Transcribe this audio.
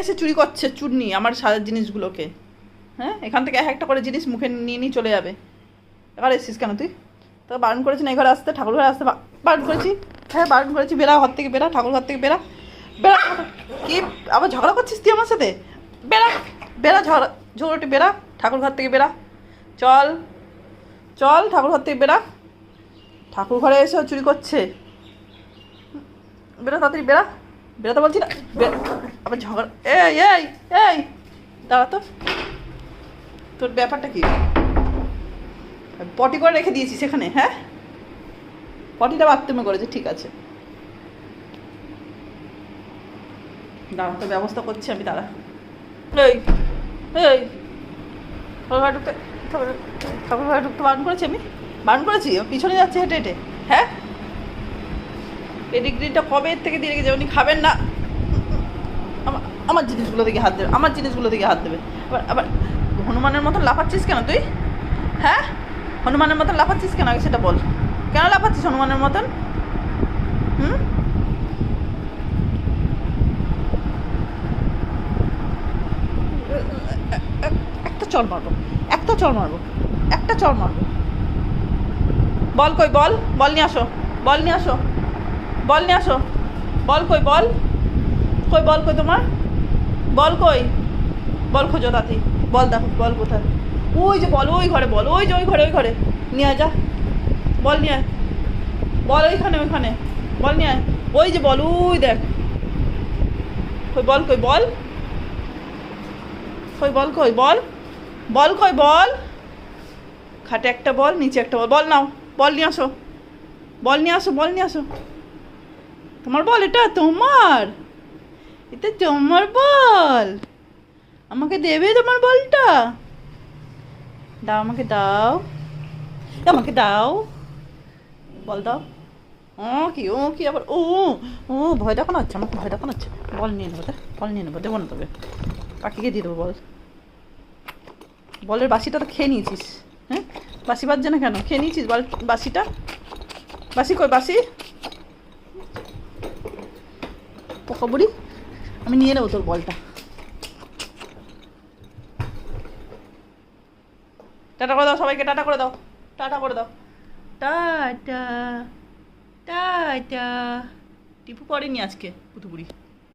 এসে চুরি করছে চুরনি আমার সাজার জিনিসগুলোকে। হ্যাঁ, এখান থেকে একটা করে জিনিস মুখে নিয়ে নিয়ে চলে যাবে। এবার এসছিস কেন তুই? তো বারণ করেছি না এই ঘরে আসতে, ঠাকুর ঘরে আসতে বারণ করেছি। হ্যাঁ বারণ করেছি, বেরা ঘর থেকে বেরা, ঠাকুর ঘর থেকে বেরা বেরা। কি আবার ঝগড়া করছিস তুই আমার সাথে? বেরা বেরা, ঝগড়াটি বেরা, ঠাকুর ঘর থেকে বেরা। চল চল ঠাকুর ঘর থেকে বেরা, ঠাকুর ঘরে এসে চুরি করছে। বেরা তাড়াতাড়ি বেরা, বেরাতে বলছি না। আবার ঝগড়া। এই এই এই দাঁড়া তো, তোর ব্যাপারটা কি? পটি করে রেখে দিয়েছি সেখানে? হ্যাঁ, পটিটা বাথরুমে করেছে, ঠিক আছে দাঁড়া, তো ব্যবস্থা করছি আমি, দাঁড়া। এই এই ঠাকুর ঘরে ঢুকতে, ঠাকুর ঘরে ঢুকতে বারণ করেছি আমি? বারণ করেছি? পিছনে যাচ্ছে হেঁটে হেঁটে। হ্যাঁ, পেডিগ্রিটা কবে থেকে দিয়ে রেখেছে, উনি খাবেন না। আমার জিনিসগুলো থেকে হাত দেবে, আমার জিনিসগুলো থেকে হাত দেবে। আবার আবার হনুমানের মতন লাফাচ্ছিস কেন তুই? হ্যাঁ, হনুমানের মতন লাফাচ্ছিস কেন আগে সেটা বল। কেন লাফাচ্ছিস হনুমানের মতন? হুম, একটা চড় মারবো, একটা চড় মারবো, একটা চড় মারবো। বল কই, বল, বল নিয়ে আসো, বল নিয়ে আসো, বল নিয়ে আসো, বল কই, বল কই, বল কই তোমার, বল কই, বল খোঁজো তাতি, বল দেখো বল কোথায়। ওই যে বল, ওই ঘরে বল, ওই যে ওই ঘরে, ওই ঘরে নিয়ে আয়, যা বল নিয়ে আয়, বল ওইখানে, ওইখানে বল নিয়ে আয়। ওই যে বল, ওই দেখ কই, বল কই, বল কই, বল কই, বল, বল কই, বল। খাটে একটা বল, নিচে একটা বল, বল নাও, বল নিয়ে আসো, বল নিয়ে আসো, বল নিয়ে আসো। তোমার বল এটা? তোমার এটা তোমার বল? আমাকে দেবে তোমার বলটা? দাও, আমাকে দাও, আমাকে দাও, বল দাও। ও কি, ও কি আবার, ও ও ভয় দেখানো হচ্ছে, আমাকে ভয় দেখানো হচ্ছে। বল নিয়ে নেবো, বল নিয়ে নেবো, দেবো না তবে পাখিকে দিয়ে দেবো বল। বলের বাসিটা তো খেয়ে নিয়েছিস। হ্যাঁ, বাসি বাজছে না কেন? খেয়ে নিয়েছিস বল বাসিটা। বাসি কই, বাসি? পোকা বুড়ি, আমি নিয়ে নেবো তোর বলটা। টাটা করে দাও সবাইকে, টাটা করে দাও, টাটা করে দাও, টাটা টাটা। টিপু পড়েনি আজকে পুতুপুরি।